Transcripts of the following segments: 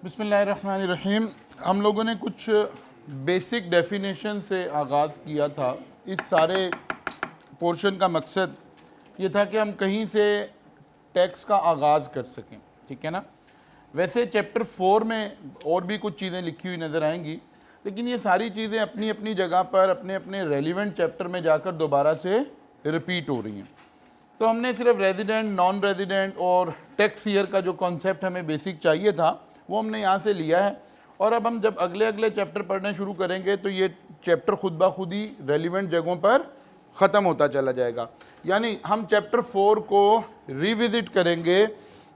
बिस्मिल्लाहिर्रहमानिर्रहीम। हम लोगों ने कुछ बेसिक डेफिनेशन से आगाज़ किया था। इस सारे पोर्शन का मकसद ये था कि हम कहीं से टैक्स का आगाज़ कर सकें, ठीक है ना। वैसे चैप्टर 4 में और भी कुछ चीज़ें लिखी हुई नज़र आएंगी, लेकिन ये सारी चीज़ें अपनी अपनी जगह पर अपने अपने रेलिवेंट चैप्टर में जाकर दोबारा से रिपीट हो रही हैं। तो हमने सिर्फ रेजिडेंट, नॉन रेजिडेंट और टैक्स ईयर का जो कॉन्सेप्ट हमें बेसिक चाहिए था वो हमने यहाँ से लिया है। और अब हम जब अगले अगले चैप्टर पढ़ने शुरू करेंगे तो ये चैप्टर खुद ब खुद ही रेलिवेंट जगहों पर ख़त्म होता चला जाएगा। यानी हम चैप्टर 4 को रिविज़िट करेंगे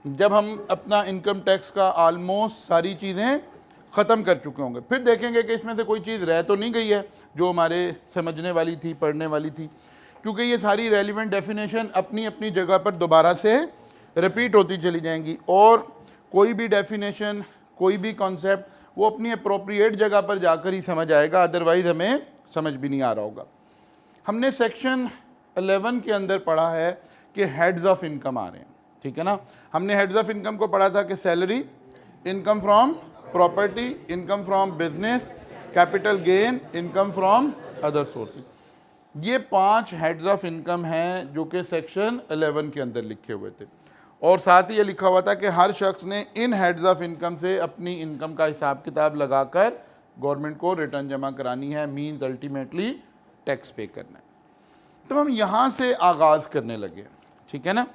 जब हम अपना इनकम टैक्स का आलमोस्ट सारी चीज़ें ख़त्म कर चुके होंगे। फिर देखेंगे कि इसमें से कोई चीज़ रह तो नहीं गई है जो हमारे समझने वाली थी, पढ़ने वाली थी, क्योंकि ये सारी रेलिवेंट डेफिनेशन अपनी अपनी जगह पर दोबारा से रिपीट होती चली जाएंगी और कोई भी डेफिनेशन, कोई भी कॉन्सेप्ट वो अपनी अप्रोप्रिएट जगह पर जाकर ही समझ आएगा, अदरवाइज़ हमें समझ भी नहीं आ रहा होगा। हमने सेक्शन 11 के अंदर पढ़ा है कि हेड्स ऑफ इनकम आ रहे हैं, ठीक है ना। हमने हेड्स ऑफ इनकम को पढ़ा था कि salary, income from property, income from business, capital gain, income from other sources. ये 5 हेड्स ऑफ इनकम हैं जो कि सेक्शन 11 के अंदर लिखे हुए थे। और साथ ही ये लिखा हुआ था कि हर शख्स ने इन हेड्स ऑफ इनकम से अपनी इनकम का हिसाब किताब लगाकर गवर्नमेंट को रिटर्न जमा करानी है, मीन्स अल्टीमेटली टैक्स पे करना है। तो हम यहाँ से आगाज़ करने लगे, ठीक है ना।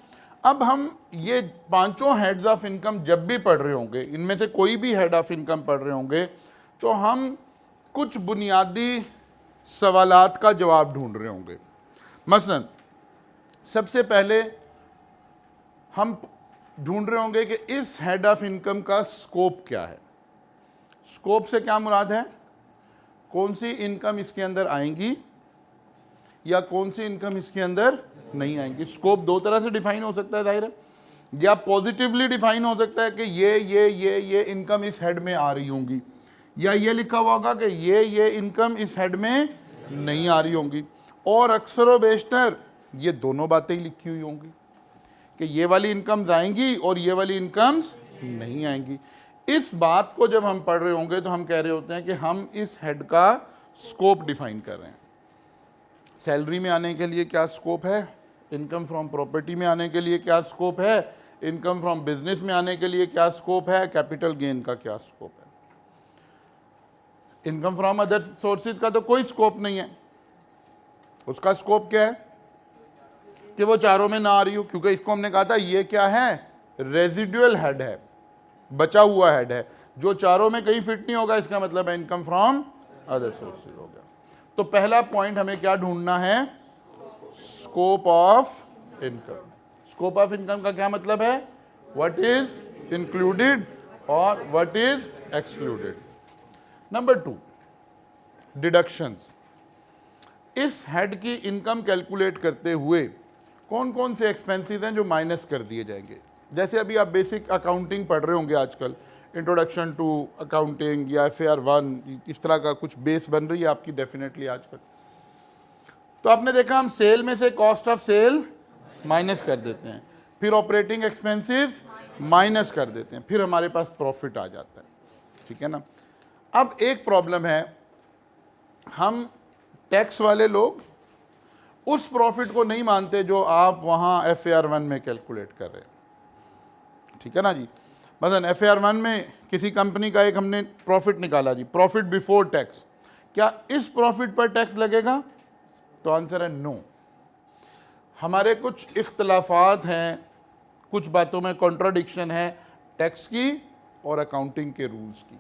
अब हम ये 5 हेड्स ऑफ इनकम जब भी पढ़ रहे होंगे, इनमें से कोई भी हेड ऑफ इनकम पढ़ रहे होंगे, तो हम कुछ बुनियादी सवालात का जवाब ढूंढ रहे होंगे। मसलन सबसे पहले हम ढूंढ रहे होंगे कि इस हेड ऑफ इनकम का स्कोप क्या है। स्कोप से क्या मुराद है? कौन सी इनकम इसके अंदर आएंगी या कौन सी इनकम इसके अंदर नहीं आएंगी। स्कोप 2 तरह से डिफाइन हो सकता है, जाहिर है, या पॉजिटिवली डिफाइन हो सकता है कि ये इनकम इस हेड में आ रही होंगी, या ये लिखा हुआ होगा कि ये इनकम इस हेड में नहीं आ रही होंगी। और अक्सर व बेशतर ये दोनों बातें ही लिखी हुई होंगी कि ये वाली इनकम्स आएंगी और ये वाली इनकम्स नहीं आएंगी। इस बात को जब हम पढ़ रहे होंगे तो हम कह रहे होते हैं कि हम इस हेड का स्कोप डिफाइन कर रहे हैं। सैलरी में आने के लिए क्या स्कोप है, इनकम फ्रॉम प्रॉपर्टी में आने के लिए क्या स्कोप है, इनकम फ्रॉम बिजनेस में आने के लिए क्या स्कोप है, कैपिटल गेन का क्या स्कोप है। इनकम फ्रॉम अदर सोर्सेज का तो कोई स्कोप नहीं है। उसका स्कोप क्या है कि वो चारों में ना आ रही हो, क्योंकि इसको हमने कहा था ये क्या है, रेजिडुअल हेड है, बचा हुआ हेड है, जो चारों में कहीं फिट नहीं होगा। इसका मतलब है इनकम फ्रॉम अदर सोर्सेज हो गया। तो पहला पॉइंट हमें क्या ढूंढना है, scope of income. Scope of income का क्या मतलब है, व्हाट इज इंक्लूडेड और what is excluded. Number 2, deductions. इस हेड की इनकम कैलकुलेट करते हुए कौन कौन से एक्सपेंसेस हैं जो माइनस कर दिए जाएंगे। जैसे अभी आप बेसिक अकाउंटिंग पढ़ रहे होंगे आजकल, इंट्रोडक्शन टू अकाउंटिंग या FAR 1, इस तरह का कुछ बेस बन रही है आपकी डेफिनेटली आजकल। तो आपने देखा हम सेल में से कॉस्ट ऑफ सेल माइनस कर देते हैं, फिर ऑपरेटिंग एक्सपेंसेस माइनस कर देते हैं, फिर हमारे पास प्रॉफिट आ जाता है, ठीक है ना। अब एक प्रॉब्लम है, हम टैक्स वाले लोग उस प्रॉफिट को नहीं मानते जो आप वहाँ FAR 1 में कैलकुलेट कर रहे हैं, ठीक है ना जी। मतलब FAR 1 में किसी कंपनी का एक हमने प्रॉफिट निकाला जी, प्रॉफिट बिफोर टैक्स, क्या इस प्रॉफिट पर टैक्स लगेगा? तो आंसर है नो। हमारे कुछ इख्तलाफात हैं, कुछ बातों में कॉन्ट्राडिक्शन है टैक्स की और अकाउंटिंग के रूल्स की।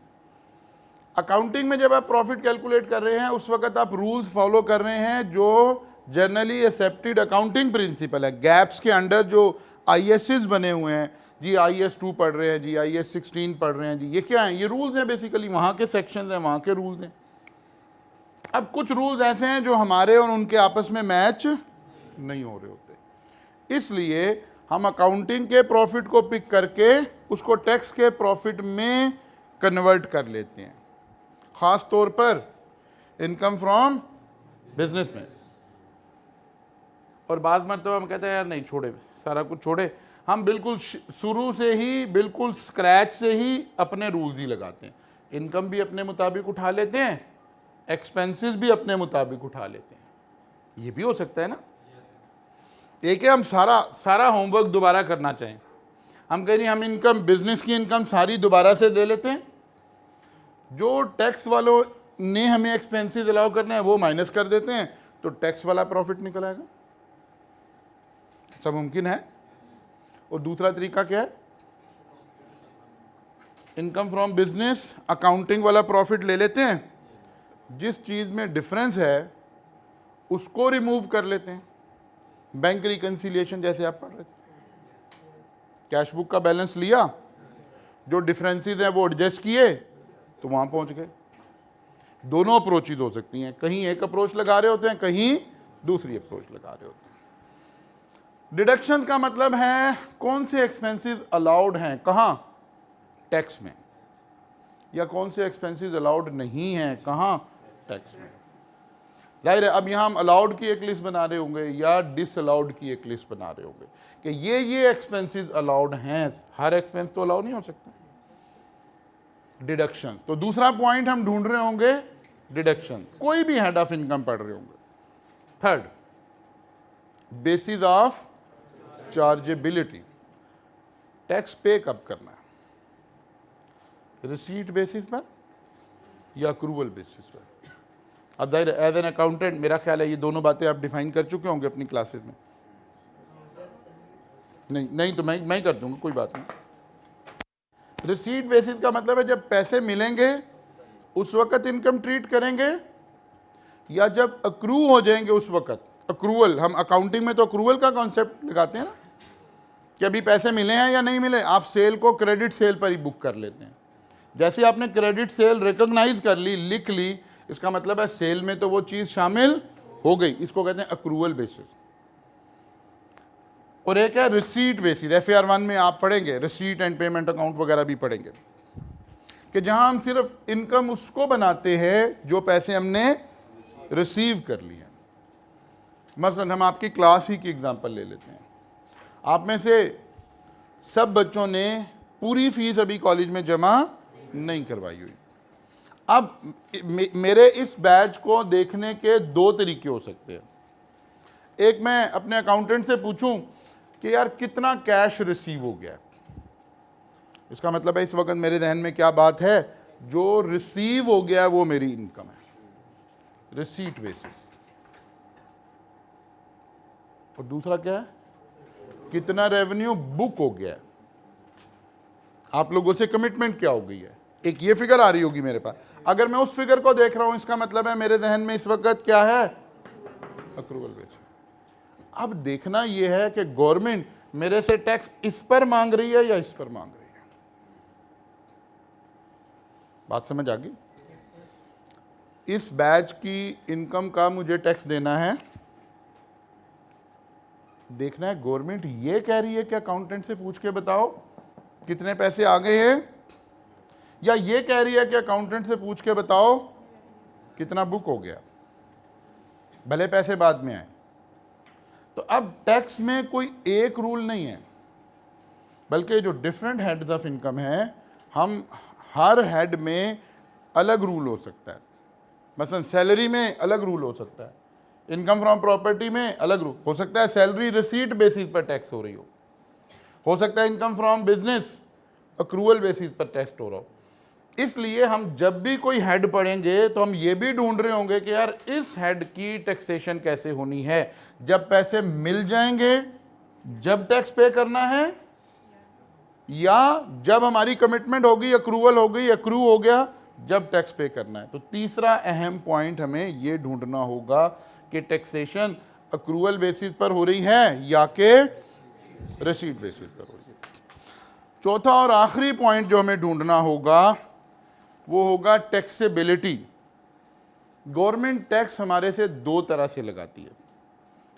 अकाउंटिंग में जब आप प्रॉफिट कैलकुलेट कर रहे हैं उस वक्त आप रूल्स फॉलो कर रहे हैं जो जनरली एक्सेप्टेड अकाउंटिंग प्रिंसिपल है। गैप्स के अंडर जो ISs बने हुए हैं जी, IS 2 पढ़ रहे हैं जी, IS 16 पढ़ रहे हैं जी, ये क्या है, ये रूल्स हैं बेसिकली, वहाँ के सेक्शंस हैं, वहाँ के रूल्स हैं। अब कुछ रूल्स ऐसे हैं जो हमारे और उनके आपस में मैच नहीं हो रहे होते, इसलिए हम अकाउंटिंग के प्रॉफिट को पिक करके उसको टैक्स के प्रॉफिट में कन्वर्ट कर लेते हैं, ख़ास तौर पर इनकम फ्रॉम बिजनेस में। और बाद मरतबा हम कहते हैं यार नहीं छोड़े, सारा कुछ छोड़े, हम बिल्कुल शुरू से ही, बिल्कुल स्क्रैच से ही अपने रूल्स ही लगाते हैं। इनकम भी अपने मुताबिक उठा लेते हैं, एक्सपेंसेस भी अपने मुताबिक उठा लेते हैं। ये भी हो सकता है ना। एक है हम सारा होमवर्क दोबारा करना चाहें, हम कह रहे हैं हम इनकम, बिजनेस की इनकम सारी दोबारा से दे लेते हैं, जो टैक्स वालों ने हमें एक्सपेंसेस अलाउ करने हैं वो माइनस कर देते हैं, तो टैक्स वाला प्रॉफिट निकल आएगा। सब मुमकिन है। और दूसरा तरीका क्या है, इनकम फ्रॉम बिजनेस अकाउंटिंग वाला प्रॉफिट ले लेते हैं, जिस चीज़ में डिफरेंस है उसको रिमूव कर लेते हैं। बैंक रिकंसिलिएशन जैसे आप पढ़ रहे थे, कैश बुक का बैलेंस लिया, जो डिफरेंसेस हैं वो एडजस्ट किए, तो वहाँ पहुँच गए। दोनों अप्रोचेज हो सकती हैं, कहीं एक अप्रोच लगा रहे होते हैं, कहीं दूसरी अप्रोच लगा रहे होते हैं। डिडक्शंस का मतलब है कौन से एक्सपेंसेस अलाउड हैं, कहाँ, टैक्स में, या कौन से एक्सपेंसेस अलाउड नहीं हैं, कहाँ, टैक्स में। जाहिर है अब यहाँ हम अलाउड की एक लिस्ट बना रहे होंगे या डिसअलाउड की एक लिस्ट बना रहे होंगे कि ये एक्सपेंसेस अलाउड हैं। हर एक्सपेंस तो अलाउ नहीं हो सकता। डिडक्शंस, तो दूसरा पॉइंट हम ढूंढ रहे होंगे डिडक्शन, कोई भी हेड ऑफ इनकम पढ़ रहे होंगे। Third, basis of chargeability, tax पे कब करना है, रिसीट बेसिस पर या अक्रूवल बेसिस पर। अब एज एन अकाउंटेंट मेरा ख्याल है ये दोनों बातें आप डिफाइन कर चुके होंगे अपनी क्लासेस में। नहीं तो मैं ही कर दूंगा, कोई बात नहीं। रिसीट बेसिस का मतलब है जब पैसे मिलेंगे उस वक्त इनकम ट्रीट करेंगे, या जब अक्रू हो जाएंगे उस वक्त। अक्रूवल, हम अकाउंटिंग में तो अक्रूवल का कॉन्सेप्ट लगाते हैं ना, कि अभी पैसे मिले हैं या नहीं मिले, आप सेल को क्रेडिट सेल पर ही बुक कर लेते हैं। जैसे आपने क्रेडिट सेल रिकॉग्नाइज कर ली, लिख ली, इसका मतलब है सेल में तो वो चीज़ शामिल हो गई, इसको कहते हैं अक्रूवल बेसिस। और एक है रिसीट बेसिस, FAR 1 में आप पढ़ेंगे, रिसीट एंड पेमेंट अकाउंट वगैरह भी पढ़ेंगे, कि जहां हम सिर्फ इनकम उसको बनाते हैं जो पैसे हमने रिसीव कर लिए। मसलन हम आपकी क्लास ही की एग्जांपल ले लेते हैं। आप में से सब बच्चों ने पूरी फीस अभी कॉलेज में जमा नहीं करवाई हुई। अब मेरे इस बैच को देखने के दो तरीके हो सकते हैं। एक, मैं अपने अकाउंटेंट से पूछूं कि यार कितना कैश रिसीव हो गया, इसका मतलब है इस वक्त मेरे जहन में क्या बात है, जो रिसीव हो गया वो मेरी इनकम है, रिसीट बेसिस। और दूसरा क्या है, कितना रेवेन्यू बुक हो गया, आप लोगों से कमिटमेंट क्या हो गई है। एक ये फिगर आ रही होगी मेरे पास, अगर मैं उस फिगर को देख रहा हूं इसका मतलब है मेरे जहन में इस वक्त क्या है, अक्रूवल बेसिस। अब देखना यह है कि गवर्नमेंट मेरे से टैक्स इस पर मांग रही है या इस पर मांग रही है। बात समझ आ गई। इस बैच की इनकम का मुझे टैक्स देना है, देखना है गवर्नमेंट ये कह रही है कि अकाउंटेंट से पूछ के बताओ कितने पैसे आ गए हैं, या ये कह रही है कि अकाउंटेंट से पूछ के बताओ कितना बुक हो गया, भले पैसे बाद में आए। तो अब टैक्स में कोई एक रूल नहीं है, बल्कि जो डिफरेंट हेड्स ऑफ इनकम है, हम हर हेड में अलग रूल हो सकता है। मसलन सैलरी में अलग रूल हो सकता है, इनकम फ्रॉम प्रॉपर्टी में अलग रूल हो सकता है, सैलरी रिसीट बेसिस पर टैक्स हो रही हो सकता है income from business accrual basis पर टैक्स हो रहा हो। इसलिए हम जब भी कोई हेड पढ़ेंगे तो हम ये भी ढूंढ रहे होंगे कि यार इस हेड की टैक्सेशन कैसे होनी है, जब पैसे मिल जाएंगे जब टैक्स पे करना है, या जब हमारी कमिटमेंट होगी, अक्रूवल हो गई, अक्रू हो गया, जब टैक्स पे करना है। तो तीसरा अहम पॉइंट हमें ये ढूंढना होगा कि टैक्सेशन अक्रूवल बेसिस पर हो रही है या कि रिसीट बेसिस पर हो रही है। चौथा और आखिरी पॉइंट जो हमें ढूंढना होगा वो होगा टैक्सेबिलिटी। गवर्नमेंट टैक्स हमारे से दो तरह से लगाती है।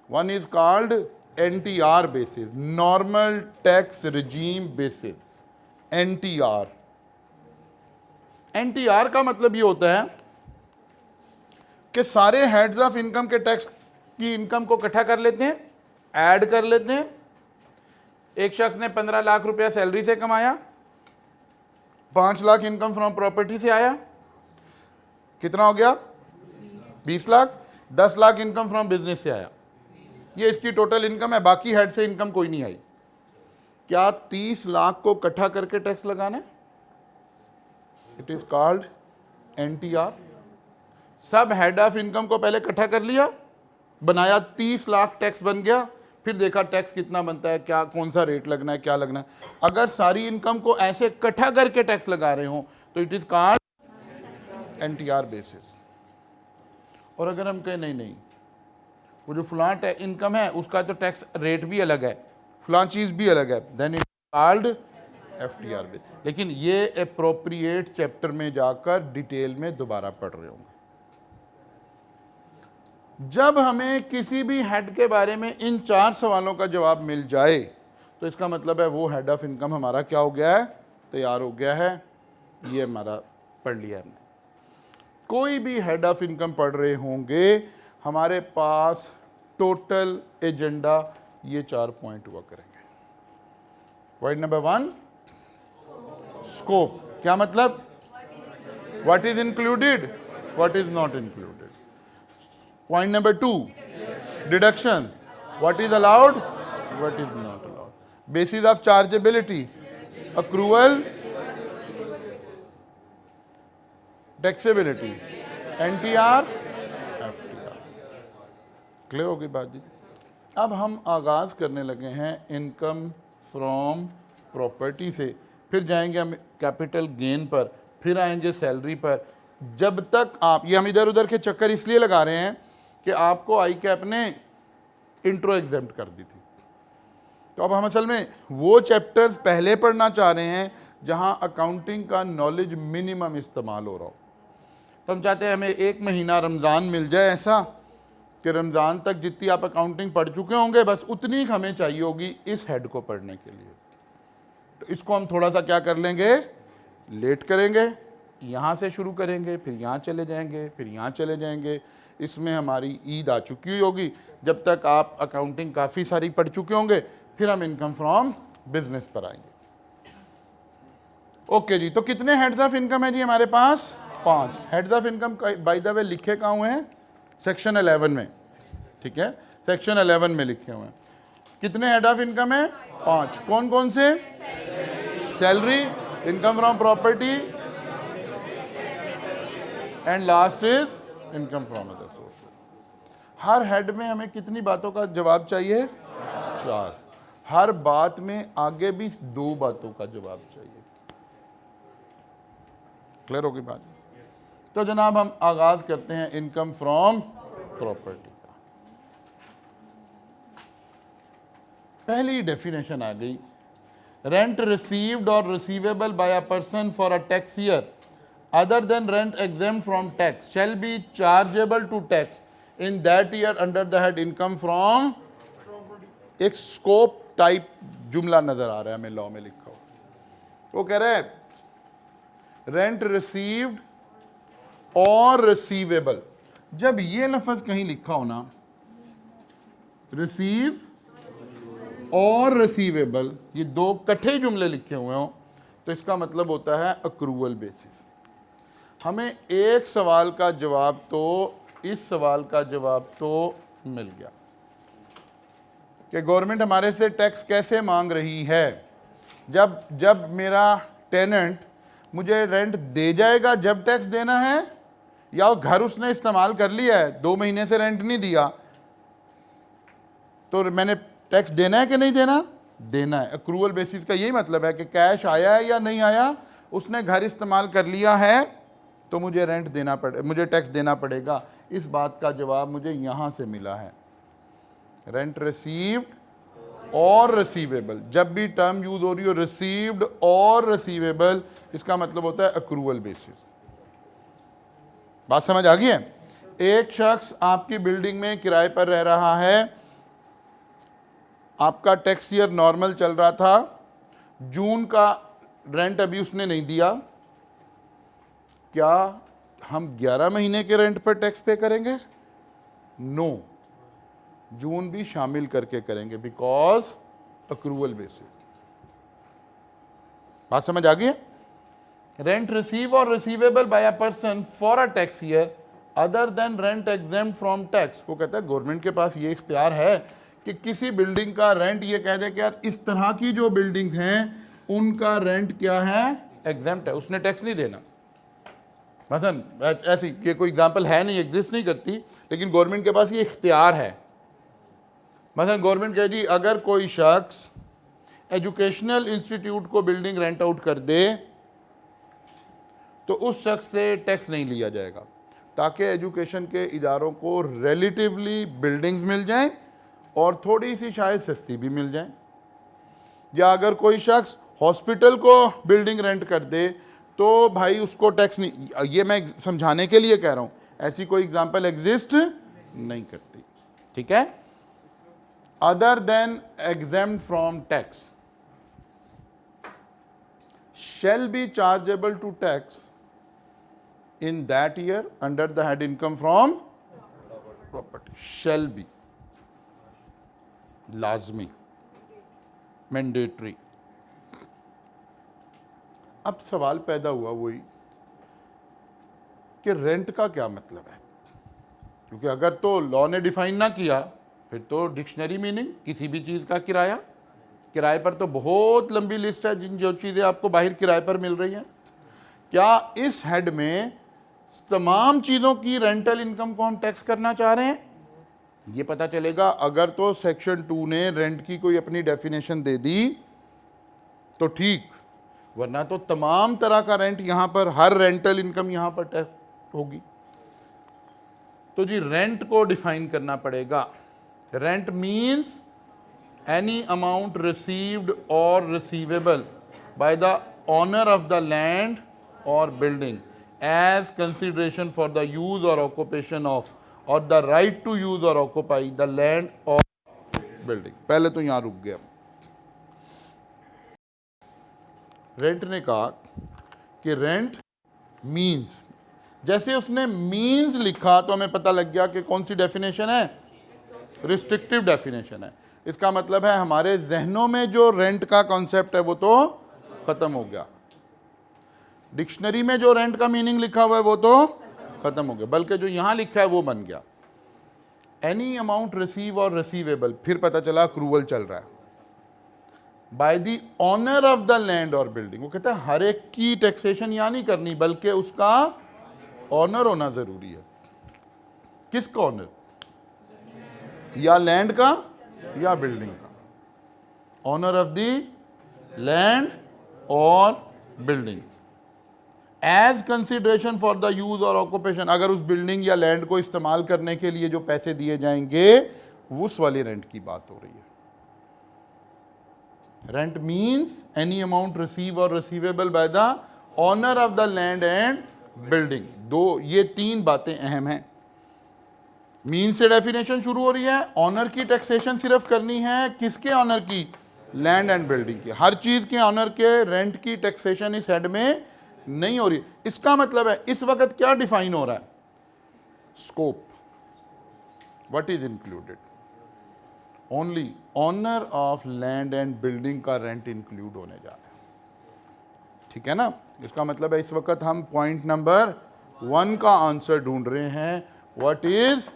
One is called NTR basis, normal tax regime basis, NTR। NTR का मतलब ये होता है कि सारे हेड्स ऑफ इनकम के टैक्स की इनकम को इकट्ठा कर लेते हैं, ऐड कर लेते हैं, एक शख्स ने 15 लाख रुपया सैलरी से कमाया, 5 लाख इनकम फ्रॉम प्रॉपर्टी से आया, कितना हो गया 20 lakh, 10 lakh income from business से आया, ये इसकी टोटल इनकम है, बाकी हेड से इनकम कोई नहीं आई। क्या 30 लाख को इकट्ठा करके टैक्स लगाना है? It is called NTR. सब हेड ऑफ इनकम को पहले इकट्ठा कर लिया, बनाया, 30 लाख टैक्स बन गया, फिर देखा टैक्स कितना बनता है, क्या कौन सा रेट लगना है, क्या लगना है। अगर सारी इनकम को ऐसे इकट्ठा करके टैक्स लगा रहे हो तो it is called NTR basis. और अगर हम कहें नहीं नहीं, वो जो फलां इनकम है उसका तो टैक्स रेट भी अलग है, फलां चीज़ भी अलग है, then it called FTR base. लेकिन ये अप्रोप्रिएट चैप्टर में जाकर डिटेल में दोबारा पढ़ रहे होंगे। जब हमें किसी भी हेड के बारे में इन 4 सवालों का जवाब मिल जाए तो इसका मतलब है वो हेड ऑफ इनकम हमारा क्या हो गया है, तैयार हो गया है, ये हमारा पढ़ लिया हमने। कोई भी हेड ऑफ इनकम पढ़ रहे होंगे, हमारे पास टोटल एजेंडा ये 4 पॉइंट हुआ करेंगे। पॉइंट नंबर 1 स्कोप, क्या मतलब, what is included, what is not included. Point number 2 deduction, what is allowed, what is not allowed. Basis of chargeability, accrual, taxability, NTR, FTR. Clear होगी बात जी। अब हम आगाज करने लगे हैं इनकम फ्रॉम प्रॉपर्टी से, फिर जाएंगे हम कैपिटल गेन पर, फिर आएंगे सैलरी पर। जब तक आप, ये हम इधर उधर के चक्कर इसलिए लगा रहे हैं कि आपको आई कैप ने इंट्रो एग्जाम्प्ट कर दी थी, तो अब हम असल में वो चैप्टर्स पहले पढ़ना चाह रहे हैं जहां अकाउंटिंग का नॉलेज मिनिमम इस्तेमाल हो रहा हो। तो हम चाहते हैं हमें 1 महीना रमज़ान मिल जाए ऐसा कि रमज़ान तक जितनी आप अकाउंटिंग पढ़ चुके होंगे बस उतनी हमें चाहिए होगी इस हेड को पढ़ने के लिए। तो इसको हम थोड़ा सा क्या कर लेंगे, लेट करेंगे, यहाँ से शुरू करेंगे, फिर यहाँ चले जाएंगे, फिर यहाँ चले जाएंगे। इसमें हमारी ईद आ चुकी हुई होगी, जब तक आप अकाउंटिंग काफ़ी सारी पढ़ चुके होंगे, फिर हम इनकम फ्रॉम बिजनेस पर आएंगे। ओके जी, तो कितने हेड्स ऑफ इनकम है जी हमारे पास? 5 heads of income by the way लिखे कहाँ हुए हैं? सेक्शन 11 में, ठीक है, सेक्शन 11 में लिखे हुए हैं। कितने हेड ऑफ इनकम है? 5। कौन कौन से? Salary, income from property, and last is income from other sources. Her head में हमें कितनी बातों का जवाब चाहिए? 4। हर बात में आगे भी 2 बातों का जवाब चाहिए। क्लियर होगी बात? तो जनाब हम आगाज करते हैं इनकम फ्रॉम प्रॉपर्टी का। पहली डेफिनेशन आ गई, रेंट रिसीव्ड और receivable by a person for a tax year other than rent exempt from tax shall be chargeable to tax in that year under the head income from। एक scope type जुमला नजर आ रहा है हमें law में लिखा हुआ, वो कह रहा है रेंट रिसीव्ड और रिसीवेबल। जब ये लफ्ज कहीं लिखा हो ना, रिसीव और रिसीवेबल, ये 2 इकट्ठे जुमले लिखे हुए हो, तो इसका मतलब होता है अक्रूवल बेसिस। हमें एक सवाल का जवाब तो, इस सवाल का जवाब तो मिल गया कि गवर्नमेंट हमारे से टैक्स कैसे मांग रही है। जब मेरा टेनेंट मुझे रेंट दे जाएगा जब टैक्स देना है, या वो घर उसने इस्तेमाल कर लिया है, 2 महीने से रेंट नहीं दिया, तो मैंने टैक्स देना है कि नहीं देना? देना है। अक्रूवल बेसिस का यही मतलब है कि कैश आया है या नहीं आया, उसने घर इस्तेमाल कर लिया है तो मुझे रेंट देना मुझे टैक्स देना पड़ेगा। इस बात का जवाब मुझे यहां से मिला है, रेंट रिसीव्ड और रिसीवेबल। जब भी टर्म यूज हो रही हो रिसीव्ड और रिसीवेबल, इसका मतलब होता है अक्रूवल बेसिस। बात समझ आ गई है? एक शख्स आपकी बिल्डिंग में किराए पर रह रहा है, आपका टैक्स ईयर नॉर्मल चल रहा था, जून का रेंट अभी उसने नहीं दिया, क्या हम 11 महीने के रेंट पर टैक्स पे करेंगे? नो, जून भी शामिल करके करेंगे, बिकॉज अक्रूवल बेसिस। बात समझ आ गई है? रेंट रिसीव और receivable by a person for a tax year other than rent exempt from tax. वो कहता है गवर्नमेंट के पास ये इख्तियार है कि किसी बिल्डिंग का रेंट ये कह दे कि यार इस तरह की जो बिल्डिंग्स हैं उनका रेंट क्या है, एग्जेम्प्ट है, उसने टैक्स नहीं देना। मसलन ऐसी ये कोई एग्जांपल है नहीं, एग्जिस्ट नहीं करती, लेकिन गवर्नमेंट के पास ये इख्तियार है। मसलन गवर्नमेंट कहे जी अगर कोई शख्स एजुकेशनल इंस्टीट्यूट को बिल्डिंग रेंट आउट कर दे तो उस शख्स से टैक्स नहीं लिया जाएगा, ताकि एजुकेशन के इदारों को रिलेटिवली बिल्डिंग्स मिल जाएं और थोड़ी सी शायद सस्ती भी मिल जाएं। या अगर कोई शख्स हॉस्पिटल को बिल्डिंग रेंट कर दे तो भाई उसको टैक्स नहीं, ये मैं समझाने के लिए कह रहा हूं, ऐसी कोई एग्जांपल एग्जिस्ट नहीं करती। ठीक है? Other than exempt from tax shall be chargeable to tax in that year under the head income from property। shall be लाजमी, मैंडेटरी। अब सवाल पैदा हुआ वही कि रेंट का क्या मतलब है, क्योंकि अगर तो लॉ ने डिफाइन ना किया फिर तो डिक्शनरी मीनिंग किसी भी चीज़ का किराया, किराए पर तो बहुत लंबी लिस्ट है जिन जो चीज़ें आपको बाहर किराए पर मिल रही हैं। क्या इस हेड में तमाम चीज़ों की रेंटल इनकम को हम टैक्स करना चाह रहे हैं? ये पता चलेगा अगर तो सेक्शन 2 ने रेंट की कोई अपनी डेफिनेशन दे दी तो ठीक, वरना तो तमाम तरह का रेंट यहां पर, हर रेंटल इनकम यहां पर टैक्स होगी। तो जी रेंट को डिफाइन करना पड़ेगा। Rent means any amount received or receivable by the owner of the land or building as consideration for the use or occupation of or the right to use or occupy the land or building। पहले तो यहां रुक गया। Rent ने कहा कि rent means, जैसे उसने मीन्स लिखा तो हमें पता लग गया कि कौन सी डेफिनेशन है, रिस्ट्रिक्टिव डेफिनेशन है। इसका मतलब है हमारे जहनों में जो रेंट का कॉन्सेप्ट है वो तो खत्म हो गया, डिक्शनरी में जो रेंट का मीनिंग लिखा हुआ है वो तो खत्म हो गया, बल्कि जो यहां लिखा है वो बन गया एनी अमाउंट रिसीव और रिसीवेबल। फिर पता चला अक्रूवल चल रहा है by the owner of the land और बिल्डिंग। वो कहता है हर एक की टैक्सेशन यहां नहीं करनी, बल्कि उसका ऑनर होना जरूरी है। किसका ऑनर? या लैंड का या बिल्डिंग का। ऑनर ऑफ द लैंड और building as consideration for the use और ऑक्यूपेशन। अगर उस बिल्डिंग या लैंड को इस्तेमाल करने के लिए जो पैसे दिए जाएंगे उस वाले रेंट की बात हो रही है। Rent means any amount receive और receivable by the owner of the land and building. दो, ये तीन बातें अहम हैं। मीन से डेफिनेशन शुरू हो रही है, ऑनर की टैक्सेशन सिर्फ करनी है, किसके ऑनर की? लैंड एंड बिल्डिंग की। हर चीज के ऑनर के रेंट की टैक्सेशन इस हेड में नहीं हो रही। इसका मतलब है इस वक्त क्या डिफाइन हो रहा है? Scope. What is included? Only owner of land and building का रेंट इंक्लूड होने जा रहा है। ठीक है ना? इसका मतलब है इस वक्त हम पॉइंट नंबर 1 का आंसर ढूंढ रहे हैं, व्हाट इज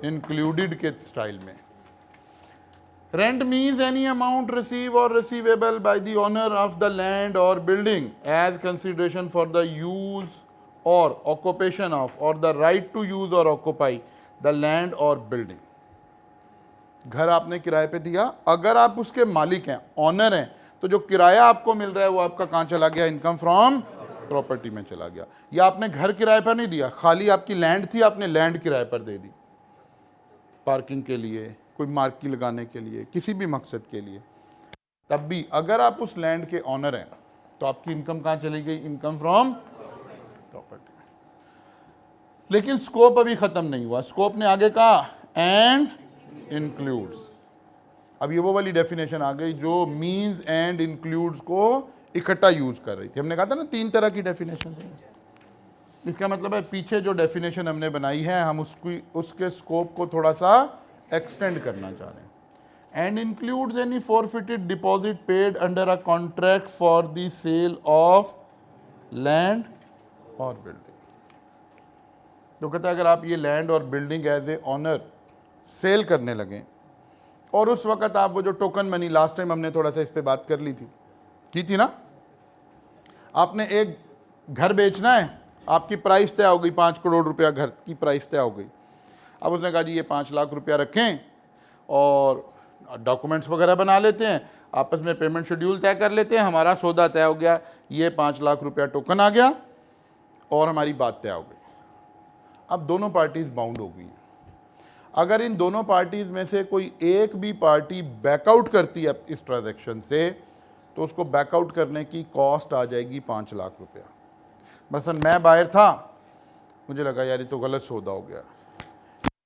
इंक्लूडेड के स्टाइल में। Rent means any amount receive और receivable by the owner of the land और building as consideration for the use और occupation of or the right to use or occupy the land और building. घर आपने किराए पे दिया, अगर आप उसके मालिक हैं, ऑनर हैं, तो जो किराया आपको मिल रहा है वो आपका कहाँ चला गया? इनकम फ्रॉम प्रॉपर्टी में चला गया। या आपने घर किराए पर नहीं दिया, खाली आपकी लैंड थी, आपने लैंड किराए पर दे दी, पार्किंग के लिए, कोई मार्केट लगाने के लिए, किसी भी मकसद के लिए, तब भी अगर आप उस लैंड के ऑनर हैं तो आपकी इनकम कहाँ चली गई? Income from property. लेकिन स्कोप अभी खत्म नहीं हुआ। स्कोप ने आगे कहा एंड इंक्लूड्स। अब ये वो वाली डेफिनेशन आ गई जो मीन्स एंड इंक्लूड्स को इकट्ठा यूज कर रही थी। हमने कहा था ना 3 तरह की डेफिनेशन है। इसका मतलब है पीछे जो डेफिनेशन हमने बनाई है हम उसके स्कोप को थोड़ा सा एक्सटेंड करना चाह रहे हैं। and includes any forfeited deposit paid under a contract for the sale of land or building. तो कहता है अगर आप ये लैंड और building as a owner sale करने लगें और उस वक्त आप वो जो टोकन मनी, लास्ट टाइम हमने थोड़ा सा इस पे बात कर ली थी, की थी ना, आपने एक घर बेचना है, आपकी प्राइस तय हो गई 5 करोड़ रुपया, घर की प्राइस तय हो गई। अब उसने कहा जी ये 5 लाख रुपया रखें और डॉक्यूमेंट्स वगैरह बना लेते हैं, आपस में पेमेंट शेड्यूल तय कर लेते हैं, हमारा सौदा तय हो गया, ये 5 लाख रुपया टोकन आ गया और हमारी बात तय हो गई। अब दोनों पार्टीज बाउंड हो गई हैं। अगर इन दोनों पार्टीज में से कोई एक भी पार्टी बैकआउट करती है इस ट्रांजैक्शन से, तो उसको बैकआउट करने की कॉस्ट आ जाएगी 5 लाख रुपया। मसलन मैं बायर था, मुझे लगा यार ये तो गलत सौदा हो गया,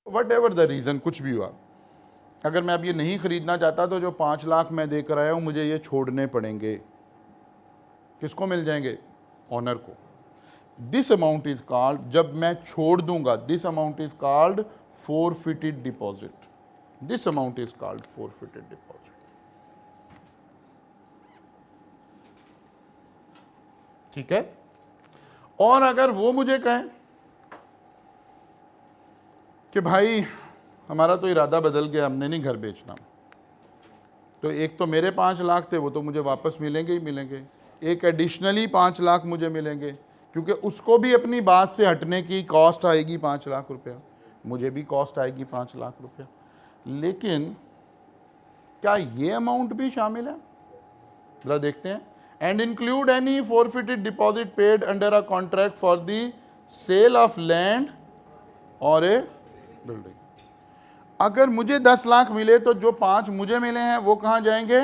वट एवर द रीज़न, कुछ भी हुआ, अगर मैं अब ये नहीं ख़रीदना चाहता तो जो 5 लाख मैं दे कर आया हूँ मुझे ये छोड़ने पड़ेंगे। किसको मिल जाएंगे? ऑनर को। दिस अमाउंट इज कॉल्ड, जब मैं छोड़ दूंगा, this amount is called forfeited deposit. This amount is called forfeited deposit. ठीक है। और अगर वो मुझे कहें कि भाई हमारा तो इरादा बदल गया, हमने नहीं घर बेचना, तो एक तो मेरे 5 लाख थे वो तो मुझे वापस मिलेंगे ही मिलेंगे, एक एडिशनली 5 लाख मुझे मिलेंगे, क्योंकि उसको भी अपनी बात से हटने की कॉस्ट आएगी 5 लाख रुपया, मुझे भी कॉस्ट आएगी 5 लाख रुपया। लेकिन क्या ये अमाउंट भी शामिल है? जरा देखते हैं। And include any forfeited deposit paid under a contract for the sale of land और ए बिल्डिंग। अगर मुझे 10 लाख मिले तो जो 5 मुझे मिले हैं वो कहां जाएंगे?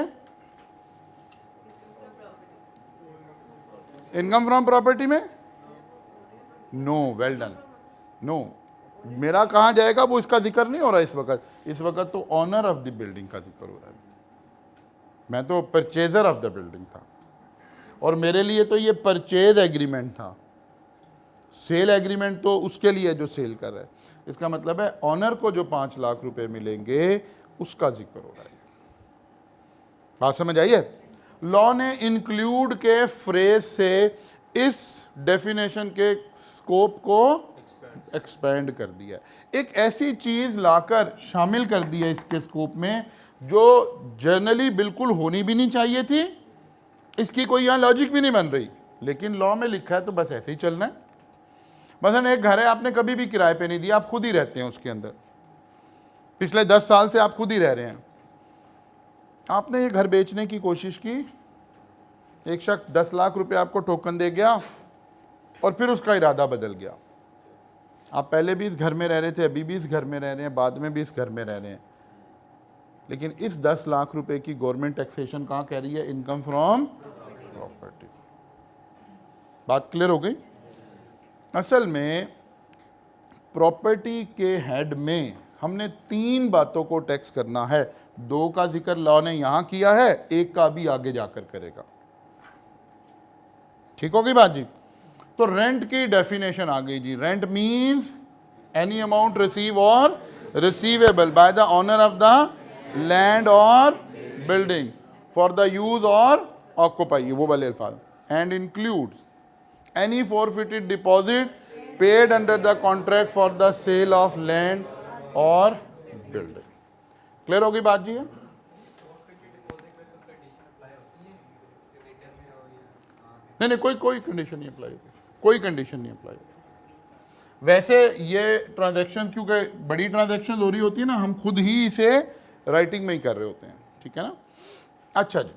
इनकम फ्रॉम प्रॉपर्टी में? No, well done, no. मेरा कहाँ जाएगा वो इसका जिक्र नहीं हो रहा इस वक्त। इस वक्त तो ऑनर ऑफ द बिल्डिंग का जिक्र हो रहा है। मैं तो परचेजर ऑफ द बिल्डिंग था और मेरे लिए तो ये परचेज एग्रीमेंट था, सेल एग्रीमेंट तो उसके लिए जो सेल कर रहा है। इसका मतलब है ऑनर को जो 5 लाख रुपए मिलेंगे उसका जिक्र हो रहा है। बात समझ आई है? लॉ ने इंक्लूड के फ्रेज से इस डेफिनेशन के स्कोप को एक्सपेंड कर दिया। एक ऐसी चीज लाकर शामिल कर दिया इसके स्कोप में जो जनरली बिल्कुल होनी भी नहीं चाहिए थी, इसकी कोई यहां लॉजिक भी नहीं बन रही, लेकिन लॉ में लिखा है तो बस ऐसे ही चलना है। मसलन एक घर है, आपने कभी भी किराए पे नहीं दिया, आप खुद ही रहते हैं उसके अंदर, पिछले 10 साल से आप खुद ही रह रहे हैं। आपने ये घर बेचने की कोशिश की, एक शख्स 10 लाख रुपए आपको टोकन दे गया और फिर उसका इरादा बदल गया। आप पहले भी इस घर में रह रहे थे, अभी भी इस घर में रह रहे हैं, बाद में भी इस घर में रह रहे हैं, लेकिन इस 10 लाख रुपए की गवर्नमेंट टैक्सेशन कहाँ कह रही है? Income from property. बात क्लियर हो गई? असल में प्रॉपर्टी के हेड में हमने 3 बातों को टैक्स करना है। 2 का जिक्र लॉ ने यहां किया है, 1 का भी आगे जाकर करेगा। ठीक होगी बात जी? तो रेंट की डेफिनेशन आ गई जी। Rent means any amount receive और receivable by the owner of the land और building for the use or occupy, वो वाले अल्फाज। And includes any forfeited deposit paid under the contract for the sale of land और building. Clear होगी बात जी? नहीं, कोई कंडीशन नहीं अप्लाई होगी, कोई कंडीशन नहीं अप्लाई होगी। वैसे ये ट्रांजैक्शन क्योंकि बड़ी ट्रांजैक्शन हो रही होती है ना, हम खुद ही इसे राइटिंग में ही कर रहे होते हैं, ठीक है ना। अच्छा जी,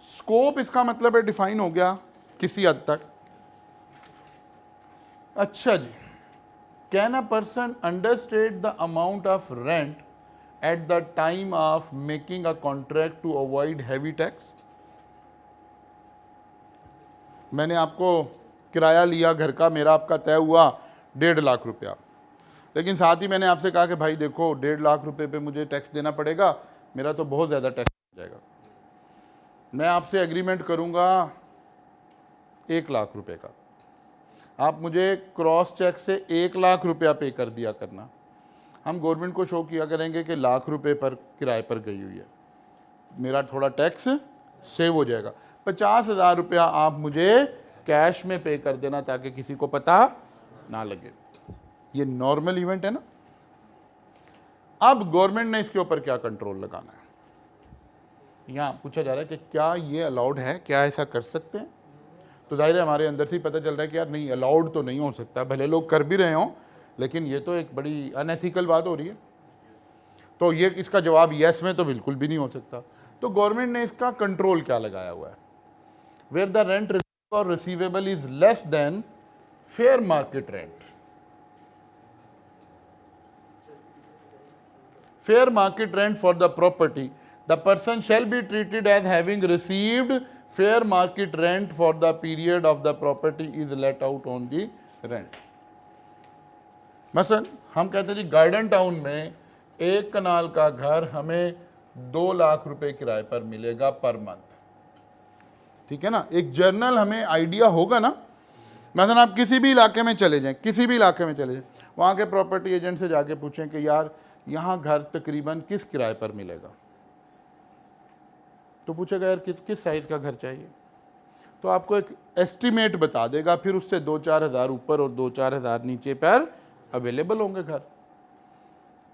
स्कोप इसका मतलब है डिफाइन हो गया किसी हद तक। अच्छा जी, can a person understate the amount of rent at the time of making a contract to avoid heavy tax? मैंने आपको किराया लिया घर का, मेरा आपका तय हुआ 1.5 लाख रुपया, लेकिन साथ ही मैंने आपसे कहा कि भाई देखो 1.5 लाख रुपए पे मुझे टैक्स देना पड़ेगा, मेरा तो बहुत ज़्यादा टैक्स हो जाएगा। मैं आपसे एग्रीमेंट करूंगा 1 लाख रुपए का, आप मुझे क्रॉस चेक से 1 लाख रुपया पे कर दिया करना। हम गवर्नमेंट को शो किया करेंगे कि लाख रुपए पर किराए पर गई हुई है, मेरा थोड़ा टैक्स सेव हो जाएगा। 50,000 रुपया आप मुझे कैश में पे कर देना ताकि किसी को पता ना लगे। ये नॉर्मल इवेंट है ना। अब गवर्नमेंट ने इसके ऊपर क्या कंट्रोल लगाना है, यहाँ पूछा जा रहा है कि क्या ये अलाउड है, क्या ऐसा कर सकते हैं। तो जाहिर है हमारे अंदर से ही पता चल रहा है कि यार नहीं, अलाउड तो नहीं हो सकता, भले लोग कर भी रहे हों, लेकिन ये तो एक बड़ी अनएथिकल बात हो रही है। तो ये इसका जवाब यस में तो बिल्कुल भी नहीं हो सकता। तो गवर्नमेंट ने इसका कंट्रोल क्या लगाया हुआ है, वेयर द रेंट रिसीव और receivable is less than fair market rent. Fair market rent for the property, the person shall be treated as having received fair market rent for the period of the property is let out on the rent। मसलन हम कहते हैं जी garden town में एक कनाल का घर हमें 2 लाख रुपए किराए पर मिलेगा पर मंथ, ठीक है ना। एक जर्नल हमें आइडिया होगा ना। मसलन आप किसी भी इलाके में चले जाएं, किसी भी इलाके में चले जाएं, वहाँ के प्रॉपर्टी एजेंट से जाके पूछें कि यार यहाँ घर तकरीबन किस किराए पर मिलेगा, तो पूछेगा यार किस किस साइज़ का घर चाहिए, तो आपको एक एस्टीमेट बता देगा, फिर उससे 2-4 हज़ार ऊपर और 2-4 हज़ार नीचे पर अवेलेबल होंगे घर।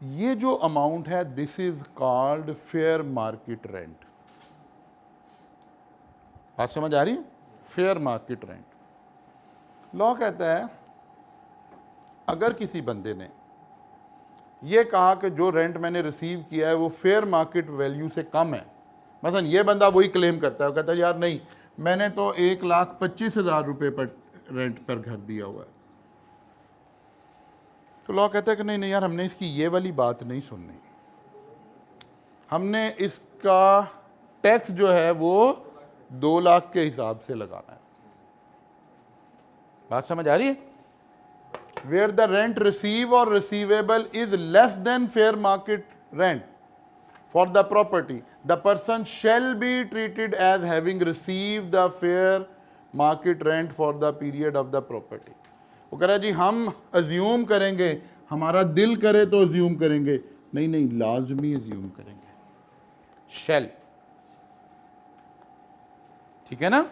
ये जो अमाउंट है this is called fair market rent. बात समझ आ रही है, फेयर मार्केट रेंट। लॉ कहता है अगर किसी बंदे ने ये कहा कि जो रेंट मैंने रिसीव किया है वो फेयर मार्केट वैल्यू से कम है, मसलन ये बंदा वही क्लेम करता है, वो कहता है यार नहीं मैंने तो 1,25,000 रुपये पर रेंट पर घर दिया हुआ है, तो लॉ कहता है कि नहीं नहीं यार हमने इसकी ये वाली बात नहीं सुननी, हमने इसका टैक्स जो है वो 2 लाख के हिसाब से लगाना है। बात समझ आ रही है। वेयर द रेंट रिसीव और receivable is less than fair market rent for the property, the person shall be treated as having received the fair market rent for the period of the property। वो कह रहा है जी हम assume करेंगे, हमारा दिल करे तो अज्यूम करेंगे, नहीं नहीं लाजमी अज्यूम करेंगे, शैल, ठीक है ना।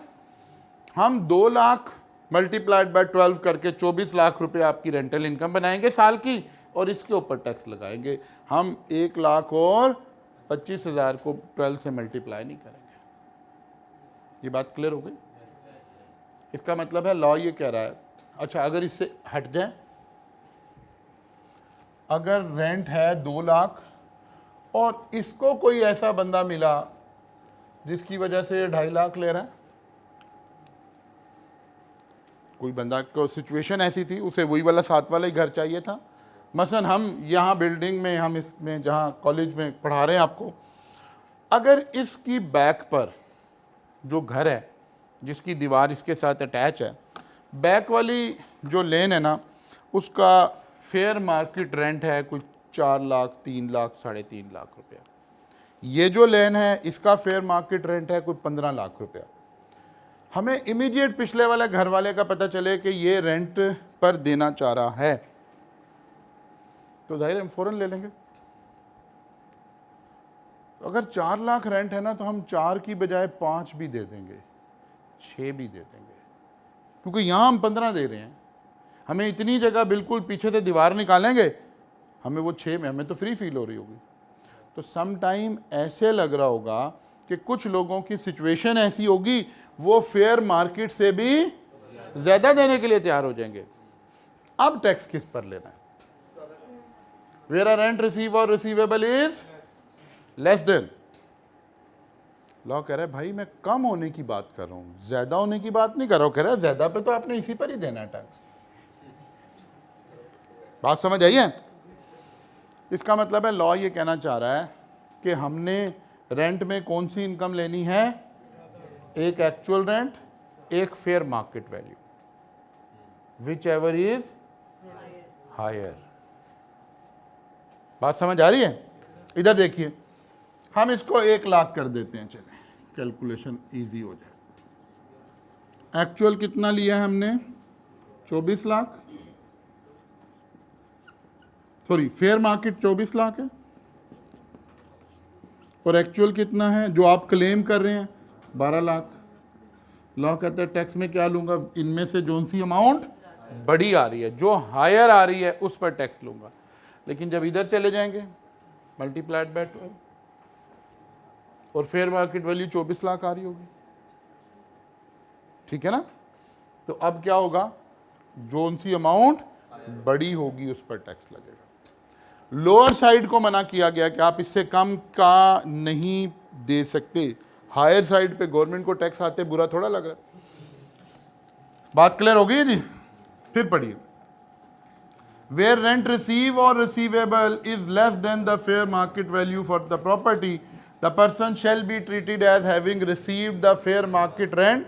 हम 2 लाख मल्टीप्लाइड बाय 12 करके 24 लाख रुपए आपकी रेंटल इनकम बनाएंगे साल की, और इसके ऊपर टैक्स लगाएंगे। हम 1 लाख और 25,000 को 12 से मल्टीप्लाई नहीं करेंगे। ये बात क्लियर हो गई। इसका मतलब है लॉ ये कह रहा है, अच्छा अगर इससे हट जाए, अगर रेंट है 2 लाख और इसको कोई ऐसा बंदा मिला जिसकी वजह से 2.5 लाख ले रहा है, कोई बंदा को सिचुएशन ऐसी थी उसे वही वाला 7 वाला ही घर चाहिए था। मसलन हम यहाँ बिल्डिंग में, हम इसमें जहाँ कॉलेज में पढ़ा रहे हैं आपको, अगर इसकी बैक पर जो घर है जिसकी दीवार इसके साथ अटैच है, बैक वाली जो लेन है ना उसका फेयर मार्केट रेंट है कुछ 4 लाख 3 लाख 3.5 लाख रुपया। ये जो लेन है इसका फेयर मार्केट रेंट है कोई 15 लाख रुपया। हमें इमीडिएट पिछले वाले घर वाले का पता चले कि ये रेंट पर देना चाह रहा है, तो जाहिर हम फ़ौरन ले लेंगे। अगर 4 लाख रेंट है ना तो हम 4 की बजाय 5 भी दे देंगे, 6 भी दे देंगे, क्योंकि यहाँ हम 15 दे रहे हैं। हमें इतनी जगह बिल्कुल पीछे से दीवार निकालेंगे, हमें वो 6 में हमें तो फ्री फील हो रही होगी। तो सम टाइम ऐसे लग रहा होगा कि कुछ लोगों की सिचुएशन ऐसी होगी वो फेयर मार्केट से भी ज़्यादा देने के लिए तैयार हो जाएंगे। अब टैक्स किस पर लेना है? Where a rent receive or receivable is less than। Law कह रहा है भाई मैं कम होने की बात कर रहा हूं, ज्यादा होने की बात नहीं कर रहा हूं। कह रहा है ज्यादा पे तो आपने इसी पर ही देना है टैक्स। बात समझ आई है? इसका मतलब है लॉ ये कहना चाह रहा है कि हमने रेंट में कौन सी इनकम लेनी है, एक एक्चुअल रेंट, एक fair market value, whichever is higher. बात समझ आ रही है? इधर देखिए, हम इसको 1 लाख कर देते हैं, चलें कैलकुलेशन इजी हो जाए। एक्चुअल कितना लिया है हमने? 24 lakh. Sorry fair market 24 lakh है और एक्चुअल कितना है जो आप क्लेम कर रहे हैं 12 लाख। लॉ कहता है टैक्स में क्या लूंगा, इनमें से जो सी अमाउंट बड़ी आ रही है, जो हायर आ रही है उस पर टैक्स लूंगा। लेकिन जब इधर चले जाएंगे मल्टीप्लाइड बाय 12 और फेयर मार्केट वैल्यू 24 लाख आ रही होगी, ठीक है ना। तो अब क्या होगा, जो सी अमाउंट बड़ी होगी उस पर टैक्स लगेगा। लोअर साइड को मना किया गया कि आप इससे कम का नहीं दे सकते, हायर साइड पे गवर्नमेंट को टैक्स आते बुरा थोड़ा लग रहा है। बात क्लियर हो गई जी। फिर पढ़िए, वेयर रेंट रिसीव और receivable is less than the fair market value for the property, the person shall be treated as having received the fair market rent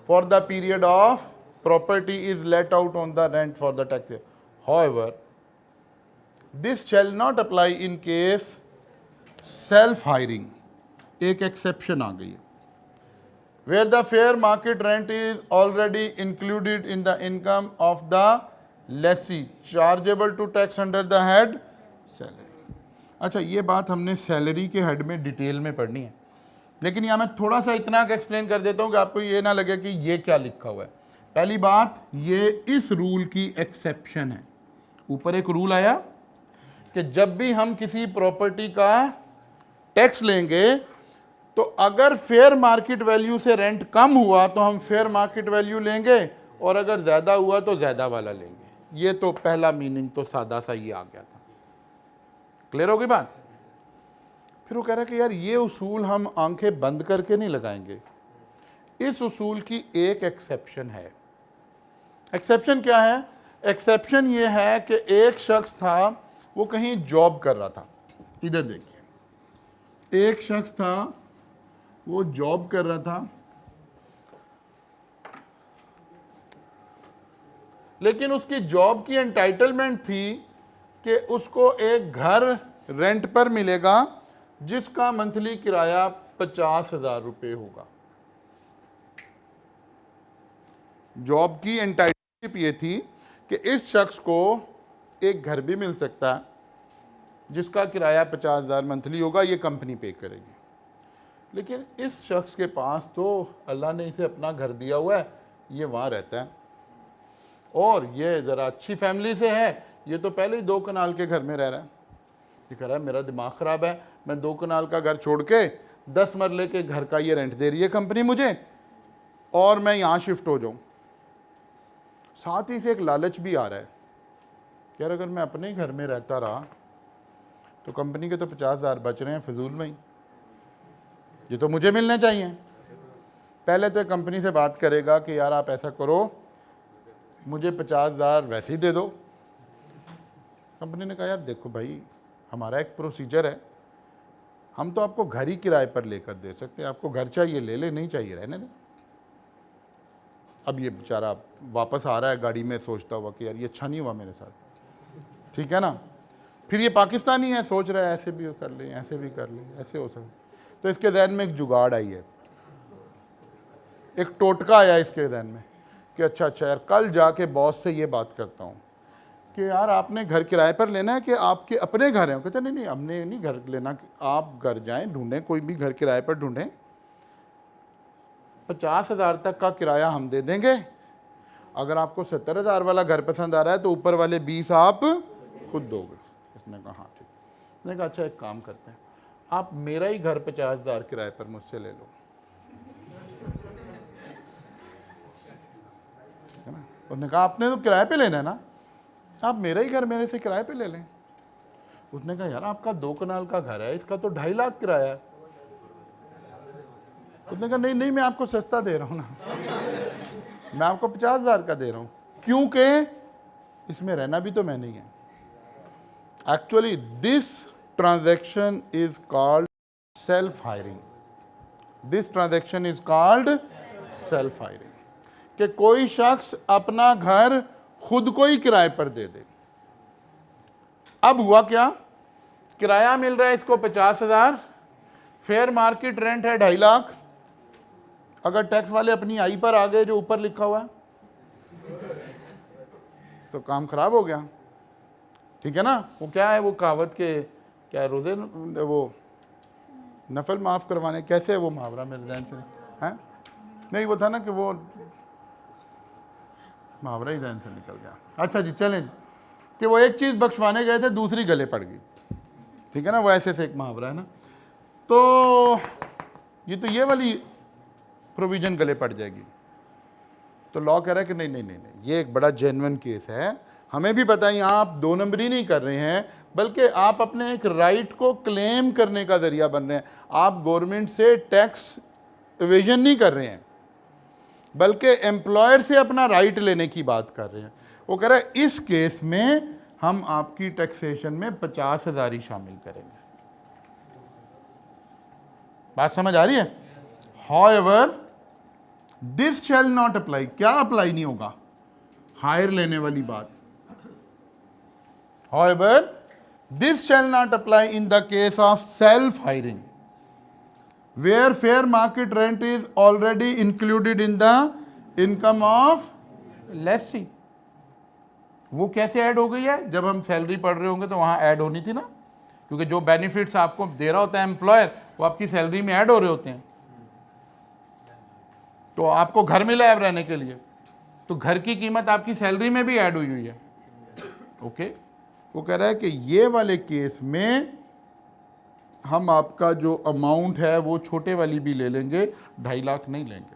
for the period of property is let out on the rent for the tax year. However, this shall not apply in case self hiring. एक exception आ गई है, where the fair market rent is already included in the income of the lessee chargeable to tax under the head salary. अच्छा, ये बात हमने salary के head में detail में पढ़नी है, लेकिन यहाँ मैं थोड़ा सा इतना एक्सप्लेन कर देता हूँ कि आपको ये ना लगे कि ये क्या लिखा हुआ है। पहली बात, ये इस रूल की एक्सेप्शन है। ऊपर एक रूल आया कि जब भी हम किसी प्रॉपर्टी का टैक्स लेंगे तो अगर फेयर मार्केट वैल्यू से रेंट कम हुआ तो हम फेयर मार्केट वैल्यू लेंगे और अगर ज़्यादा हुआ तो ज़्यादा वाला लेंगे। ये तो पहला मीनिंग तो सादा सा ये आ गया था। क्लियर हो गई बात। फिर वो कह रहा है कि यार ये उसूल हम आंखें बंद करके नहीं लगाएंगे, इस उसूल की एक एक्सेप्शन है। एक्सेप्शन क्या है? एक्सेप्शन ये है कि एक शख्स था, वो कहीं जॉब कर रहा था। इधर देखिए, एक शख्स था, वो जॉब कर रहा था, लेकिन उसकी जॉब की एंटाइटलमेंट थी कि उसको एक घर रेंट पर मिलेगा जिसका मंथली किराया 50,000 रुपये होगा। जॉब की एंटाइटलमेंट ये थी कि इस शख्स को एक घर भी मिल सकता है जिसका किराया 50,000 मंथली होगा, ये कंपनी पे करेगी। लेकिन इस शख्स के पास तो अल्लाह ने इसे अपना घर दिया हुआ है, ये वहाँ रहता है और ये ज़रा अच्छी फैमिली से है, ये तो पहले ही 2 कनाल के घर में रह रहा है। ये कह रहा है मेरा दिमाग ख़राब है, मैं 2 कनाल का घर छोड़ के 10 मरले के घर का ये रेंट दे रही है कंपनी मुझे और मैं यहाँ शिफ्ट हो जाऊँ। साथ ही से एक लालच भी आ रहा है कि यार अगर मैं अपने ही घर में रहता रहा तो कंपनी के तो 50,000 बच रहे हैं फिजूल में ही, ये तो मुझे मिलने चाहिए। पहले तो कंपनी से बात करेगा कि यार आप ऐसा करो, मुझे 50,000 वैसे ही दे दो। कंपनी ने कहा यार देखो भाई, हमारा एक प्रोसीजर है, हम तो आपको घर ही किराए पर लेकर दे सकते हैं, आपको घर चाहिए ले ले, नहीं चाहिए रहने दें। अब ये बेचारा वापस आ रहा है गाड़ी में सोचता हुआ कि यार ये अच्छा नहीं हुआ मेरे साथ, ठीक है ना। फिर ये पाकिस्तानी है, सोच रहा है ऐसे भी कर लें, ऐसे भी कर लें, ऐसे हो सकता। तो इसके जहन में एक जुगाड़ आई है, एक टोटका आया इसके जहन में कि अच्छा यार कल जाके बॉस से ये बात करता हूँ कि यार आपने घर किराए पर लेना है कि आपके अपने घर हैं। कहते नहीं हमने नहीं घर लेना, आप घर जाएं, ढूंढें, कोई भी घर किराए पर ढूंढें, 50,000 तक का किराया हम दे देंगे। अगर आपको 70,000 वाला घर पसंद आ रहा है तो ऊपर वाले 20 आप खुद दोगे। इसने कहा हाँ ठीक। उसने कहा अच्छा एक काम करते हैं, आप मेरा ही घर 50,000 किराए पर मुझसे ले लो, है ना। उसने कहा आपने तो किराए पे लेना है ना, आप मेरा ही घर मेरे से किराए पे ले लें। उसने कहा यार आपका 2 कनाल का घर है, इसका तो 2.5 लाख किराया है। उसने कहा नहीं मैं आपको सस्ता दे रहा हूँ ना, मैं आपको 50,000 का दे रहा हूँ, क्योंकि इसमें रहना भी तो मैंने ही है। Actually this transaction is called self hiring. This transaction is called self hiring, कि कोई शख्स अपना घर खुद को ही किराए पर दे दे। अब हुआ क्या, किराया मिल रहा है इसको 50,000, फेयर मार्केट रेंट है 2.5 लाख। अगर टैक्स वाले अपनी आई पर आ गए जो ऊपर लिखा हुआ है तो काम खराब हो गया। ठीक है ना। वो क्या है, वो कहावत के क्या रोज़े वो नफल माफ़ करवाने, कैसे है वो मुहावरा, मेरे ध्यान से है नहीं, वो था ना कि वो मुहावरा ही ध्यान से निकल गया। अच्छा जी चलें, कि वो एक चीज़ बख्शवाने गए थे, दूसरी गले पड़ गई, ठीक है ना, वो ऐसे से एक मुहावरा है ना। तो ये वाली प्रोविज़न गले पड़ जाएगी। तो लॉ कह रहा है कि नहीं नहीं नहीं नहीं, ये एक बड़ा जेन्युइन केस है, हमें भी पता है यहाँ आप दो नंबरी नहीं कर रहे हैं, बल्कि आप अपने एक राइट को क्लेम करने का जरिया बन रहे हैं। आप गवर्नमेंट से टैक्स इवेजन नहीं कर रहे हैं, बल्कि एम्प्लॉयर से अपना राइट लेने की बात कर रहे हैं। वो कह रहा है इस केस में हम आपकी टैक्सेशन में 50,000 ही शामिल करेंगे। बात समझ आ रही है। However this shall not apply, क्या अप्लाई नहीं होगा, हायर लेने वाली बात। However, this shall not apply in the case of self-hiring, where fair market rent is already included in the income of lessee. वो कैसे ऐड हो गई है, जब हम सैलरी पढ़ रहे होंगे तो वहाँ ऐड होनी थी ना, क्योंकि जो बेनिफिट्स आपको दे रहा होता है एम्प्लॉयर, वो आपकी सैलरी में ऐड हो रहे होते हैं। तो आपको घर मिला है रहने के लिए, तो घर की कीमत आपकी सैलरी में भी ऐड हुई है। ओके, वो कह रहा है कि ये वाले केस में हम आपका जो अमाउंट है वो छोटे वाली भी ले लेंगे, 2.5 लाख नहीं लेंगे।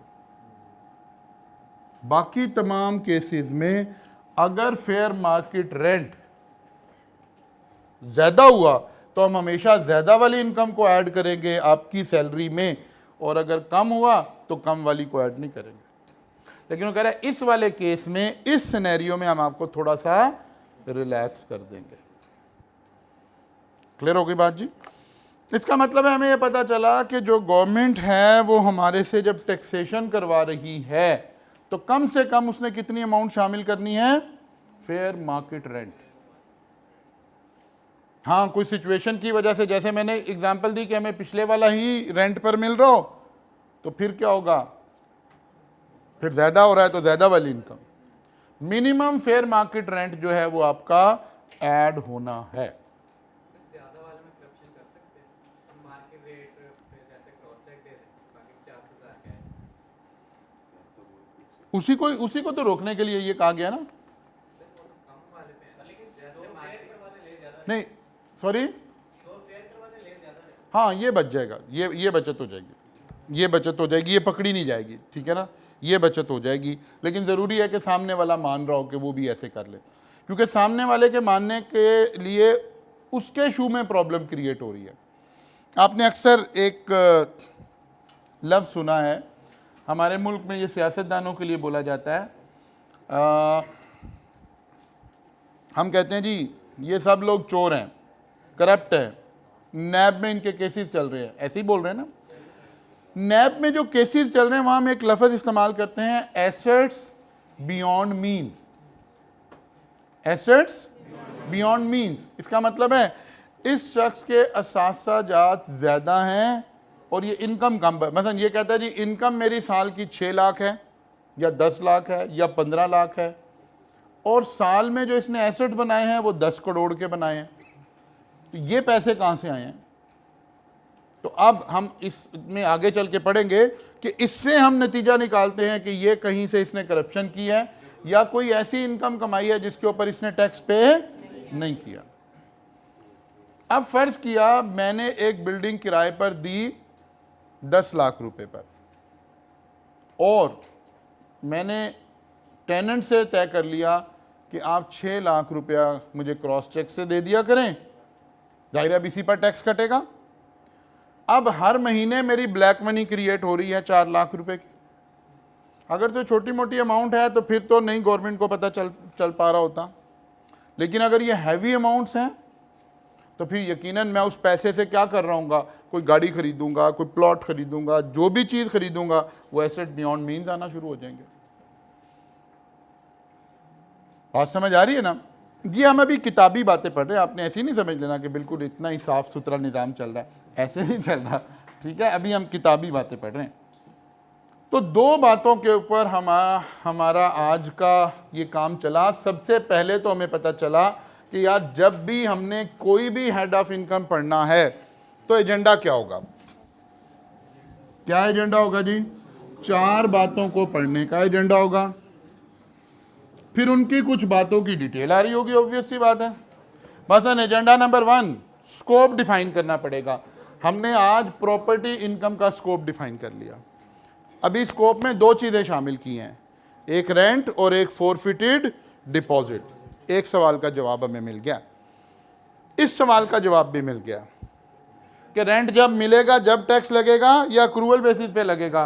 बाकी तमाम केसेस में अगर फेयर मार्केट रेंट ज़्यादा हुआ तो हम हमेशा ज़्यादा वाली इनकम को ऐड करेंगे आपकी सैलरी में, और अगर कम हुआ तो कम वाली को ऐड नहीं करेंगे। लेकिन वो कह रहा है इस वाले केस में, इस सिनेरियो में हम आपको थोड़ा सा रिलैक्स कर देंगे। क्लियर हो गई बात जी। इसका मतलब है हमें यह पता चला कि जो गवर्नमेंट है वो हमारे से जब टैक्सेशन करवा रही है तो कम से कम उसने कितनी अमाउंट शामिल करनी है, फेयर मार्केट रेंट। हाँ, कोई सिचुएशन की वजह से, जैसे मैंने एग्जांपल दी कि हमें पिछले वाला ही रेंट पर मिल रहा हो, तो फिर क्या होगा, फिर ज्यादा हो रहा है तो ज्यादा वाली income. Minimum fair market rent जो है वो आपका ऐड होना है। ज्यादा वाले में करप्शन कर सकते हैं, हम मार्केट रेट पे जैसे क्रॉस चेक दे दें, बाकी 50,000 का है। उसी को तो रोकने के लिए ये कहा गया ना। कम वाले पे है, लेकिन जैसे मार्केट करवाते ले ज्यादा नहीं सॉरी, तो फेयर करवाते ले ज्यादा है। हाँ ये बच जाएगा, ये बचत हो जाएगी, ये बचत हो जाएगी, ये पकड़ी नहीं जाएगी, ठीक है ना, ये बचत हो जाएगी। लेकिन ज़रूरी है कि सामने वाला मान रहा हो कि वो भी ऐसे कर ले, क्योंकि सामने वाले के मानने के लिए उसके शू में प्रॉब्लम क्रिएट हो रही है। आपने अक्सर एक लफ्ज़ सुना है, हमारे मुल्क में ये सियासतदानों के लिए बोला जाता है, हम कहते हैं जी ये सब लोग चोर हैं, करप्ट हैं, नैब में इनके केसेस चल रहे हैं, ऐसे ही बोल रहे हैं ना। नैब में जो केसेस चल रहे हैं वहां हम एक लफ्ज़ इस्तेमाल करते हैं, assets beyond means. Assets beyond means, इसका मतलब है इस शख्स के असासाजात ज़्यादा हैं और ये इनकम कम है। मसलन ये कहता है जी इनकम मेरी साल की 6 लाख है या 10 लाख है या 15 लाख है, और साल में जो इसने एसेट बनाए हैं वो 10 करोड़ के बनाए हैं, तो ये पैसे कहाँ से आए हैं। तो अब हम इसमें आगे चल के पढ़ेंगे कि इससे हम नतीजा निकालते हैं कि ये कहीं से इसने करप्शन की है या कोई ऐसी इनकम कमाई है जिसके ऊपर इसने टैक्स पे नहीं किया। अब फर्ज किया मैंने एक बिल्डिंग किराए पर दी 10 लाख रुपए पर, और मैंने टेनेंट से तय कर लिया कि आप 6 लाख रुपया मुझे क्रॉस चेक से दे दिया करें, दायरा बीसी पर टैक्स कटेगा। अब हर महीने मेरी ब्लैक मनी क्रिएट हो रही है 4 लाख रुपए की। अगर तो छोटी मोटी अमाउंट है तो फिर तो नहीं गवर्नमेंट को पता चल पा रहा होता, लेकिन अगर ये हैवी अमाउंट्स हैं तो फिर यकीनन मैं उस पैसे से क्या कर रहा हूँगा, कोई गाड़ी खरीदूंगा, कोई प्लॉट खरीदूंगा, जो भी चीज़ खरीदूंगा वो एसेट बियॉन्ड मीन्स आना शुरू हो जाएंगे। बात समझ आ रही है ना। ये हम अभी किताबी बातें पढ़ रहे हैं, आपने ऐसे ही नहीं समझ लेना कि बिल्कुल इतना ही साफ सुथरा निज़ाम चल रहा है, ऐसे नहीं चल रहा, ठीक है। अभी हम किताबी बातें पढ़ रहे हैं। तो 2 बातों के ऊपर हमारा आज का ये काम चला। सबसे पहले तो हमें पता चला कि यार जब भी हमने कोई भी हेड ऑफ इनकम पढ़ना है तो एजेंडा क्या होगा? क्या एजेंडा होगा जी? 4 बातों को पढ़ने का एजेंडा होगा, फिर उनकी कुछ बातों की डिटेल आ रही होगी, ऑब्वियस सी बात है। मसलन एजेंडा नंबर 1, स्कोप डिफाइन करना पड़ेगा। हमने आज प्रॉपर्टी इनकम का स्कोप डिफाइन कर लिया। अभी स्कोप में 2 चीज़ें शामिल की हैं, एक रेंट और एक फोरफिटेड डिपॉजिट। एक सवाल का जवाब हमें मिल गया, इस सवाल का जवाब भी मिल गया कि रेंट जब मिलेगा जब टैक्स लगेगा या अक्रूवल बेसिस पे लगेगा,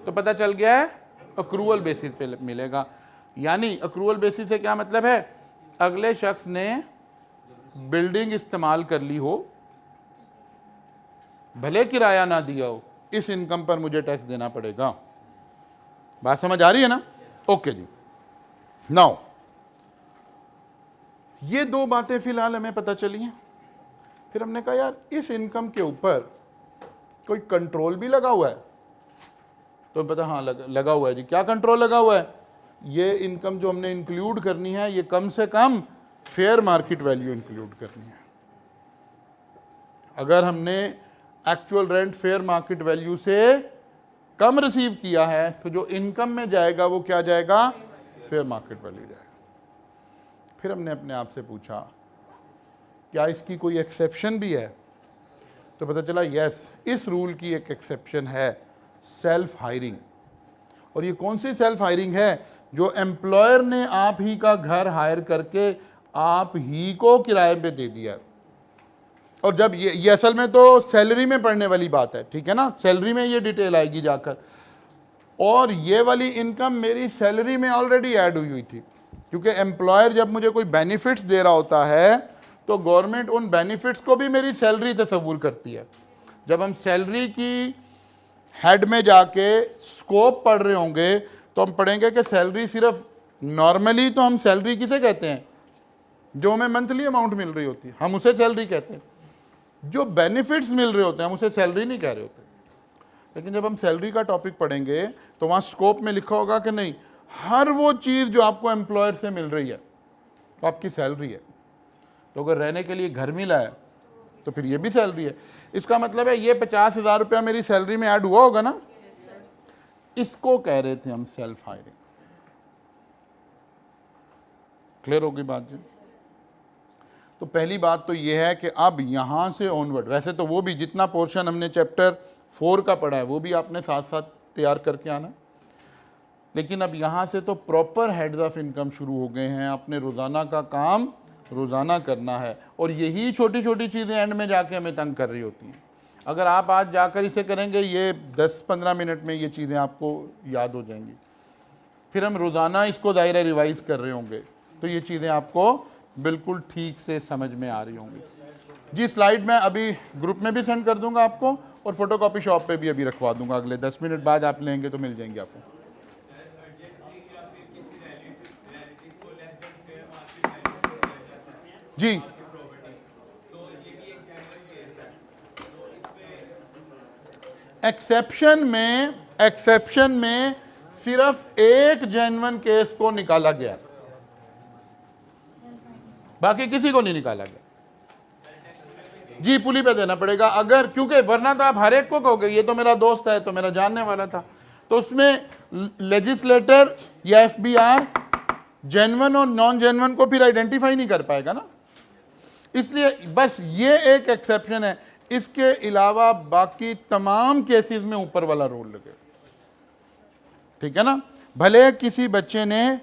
तो पता चल गया है अक्रूवल बेसिस पे मिलेगा। यानी अक्रूवल बेसिस से क्या मतलब है? अगले शख्स ने बिल्डिंग इस्तेमाल कर ली हो, भले किराया ना दिया हो, इस इनकम पर मुझे टैक्स देना पड़ेगा। बात समझ आ रही है ना? ओके जी। नाउ ये 2 बातें फिलहाल हमें पता चली हैं। फिर हमने कहा यार इस इनकम के ऊपर कोई कंट्रोल भी लगा हुआ है, तो पता हाँ लगा हुआ है जी। क्या कंट्रोल लगा हुआ है? ये इनकम जो हमने इंक्लूड करनी है, ये कम से कम फेयर मार्केट वैल्यू इंक्लूड करनी है। अगर हमने actual rent fair market value से कम रिसीव किया है तो जो इनकम में जाएगा वो क्या जाएगा? फेयर मार्केट वैल्यू जाएगा। फिर हमने अपने आप से पूछा क्या इसकी कोई एक्सेप्शन भी है? तो पता चला यस, इस रूल की एक एक्सेप्शन है, सेल्फ हायरिंग। और ये कौन सी सेल्फ हायरिंग है? जो एम्प्लॉयर ने आप ही का घर हायर करके आप ही को किराए पे दे दिया। और जब ये असल में तो सैलरी में पड़ने वाली बात है, ठीक है ना? सैलरी में ये डिटेल आएगी जाकर। और ये वाली इनकम मेरी सैलरी में ऑलरेडी ऐड हुई थी, क्योंकि एम्प्लॉयर जब मुझे कोई बेनिफिट्स दे रहा होता है तो गवर्नमेंट उन बेनिफिट्स को भी मेरी सैलरी तस्वूर करती है। जब हम सैलरी की हेड में जाके स्कोप पढ़ रहे होंगे तो हम पढ़ेंगे कि सैलरी सिर्फ, नॉर्मली तो हम सैलरी किसे कहते हैं? जो हमें मंथली अमाउंट मिल रही होती है हम उसे सैलरी कहते हैं। जो बेनिफिट्स मिल रहे होते हैं हम उसे सैलरी नहीं कह रहे होते। लेकिन जब हम सैलरी का टॉपिक पढ़ेंगे तो वहाँ स्कोप में लिखा होगा कि नहीं, हर वो चीज़ जो आपको एम्प्लॉयर से मिल रही है वो आपकी सैलरी है। तो अगर रहने के लिए घर मिला है तो फिर ये भी सैलरी है। इसका मतलब है ये 50,000 रुपया मेरी सैलरी में ऐड हुआ होगा ना? इसको कह रहे थे हम सेल्फ हायरिंग। क्लियर होगी बात जी? तो पहली बात तो ये है कि अब यहाँ से ऑनवर्ड, वैसे तो वो भी जितना पोर्शन हमने चैप्टर 4 का पढ़ा है वो भी आपने साथ साथ तैयार करके आना, लेकिन अब यहाँ से तो प्रॉपर हेड्स ऑफ इनकम शुरू हो गए हैं। आपने रोज़ाना का काम रोज़ाना करना है, और यही छोटी छोटी चीज़ें एंड में जाके हमें तंग कर रही होती हैं। अगर आप आज जाकर इसे करेंगे, ये 10-15 मिनट में ये चीज़ें आपको याद हो जाएंगी। फिर हम रोज़ाना इसको दायरा रिवाइज कर रहे होंगे तो ये चीज़ें आपको बिल्कुल ठीक से समझ में आ रही होंगी जी। स्लाइड मैं अभी ग्रुप में भी सेंड कर दूंगा आपको, और फोटोकॉपी शॉप पे भी अभी रखवा दूंगा। अगले 10 मिनट बाद आप लेंगे तो मिल जाएंगे आपको जी। एक्सेप्शन में सिर्फ एक जेन्युइन केस को निकाला गया, बाकी किसी को नहीं निकाला गया जी। पुली पे देना पड़ेगा अगर, क्योंकि वरना तो आप हर एक को कहोगे ये तो मेरा दोस्त है, तो मेरा जानने वाला था, तो उसमें लेजिस्लेटर या एफबीआर जेन्युइन और नॉन जेन्युइन को फिर आइडेंटिफाई नहीं कर पाएगा ना। इसलिए बस ये एक एक्सेप्शन है, इसके अलावा बाकी तमाम केसेस में ऊपर वाला रूल लगे, ठीक है ना। भले किसी बच्चे ने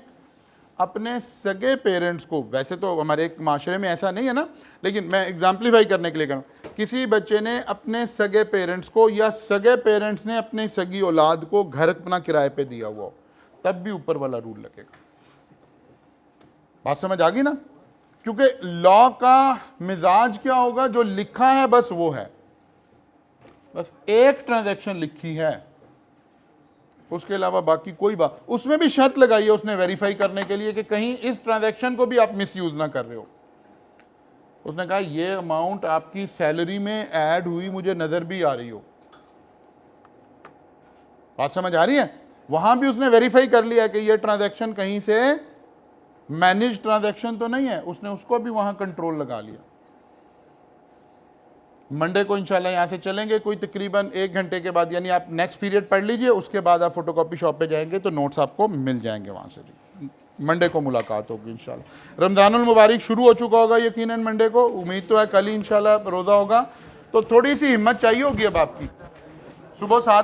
अपने सगे पेरेंट्स को, वैसे तो हमारे एक माशरे में ऐसा नहीं है ना, लेकिन मैं एग्जाम्पलीफाई करने के लिए कह रहा हूँ, किसी बच्चे ने अपने सगे पेरेंट्स को या सगे पेरेंट्स ने अपनी सगी औलाद को घर अपना किराए पे दिया हुआ हो, तब भी ऊपर वाला रूल लगेगा। बात समझ आ गई ना? क्योंकि लॉ का मिजाज क्या होगा, जो लिखा है बस वो है। बस एक ट्रांजैक्शन लिखी है, उसके अलावा बाकी कोई बात, उसमें भी शर्त लगाई है उसने वेरीफाई करने के लिए कि कहीं इस ट्रांजैक्शन को भी आप मिसयूज ना कर रहे हो। उसने कहा ये अमाउंट आपकी सैलरी में ऐड हुई मुझे नजर भी आ रही हो। बात समझ आ रही है? वहां भी उसने वेरीफाई कर लिया कि ये ट्रांजैक्शन कहीं से मैनेज ट्रांजैक्शन तो नहीं है, उसने उसको भी वहाँ कंट्रोल लगा लिया। मंडे को इंशाल्लाह यहाँ से चलेंगे कोई तकरीबन 1 घंटे के बाद, यानी आप नेक्स्ट पीरियड पढ़ लीजिए, उसके बाद आप फोटोकॉपी शॉप पे जाएंगे तो नोट्स आपको मिल जाएंगे वहाँ से। मंडे को मुलाकात होगी इंशाल्लाह। रमज़ानुल मुबारक शुरू हो चुका होगा यकीनन मंडे को, उम्मीद तो है कल ही इंशाल्लाह रोज़ा होगा, तो थोड़ी सी हिम्मत चाहिए होगी अब आपकी। सुबह 7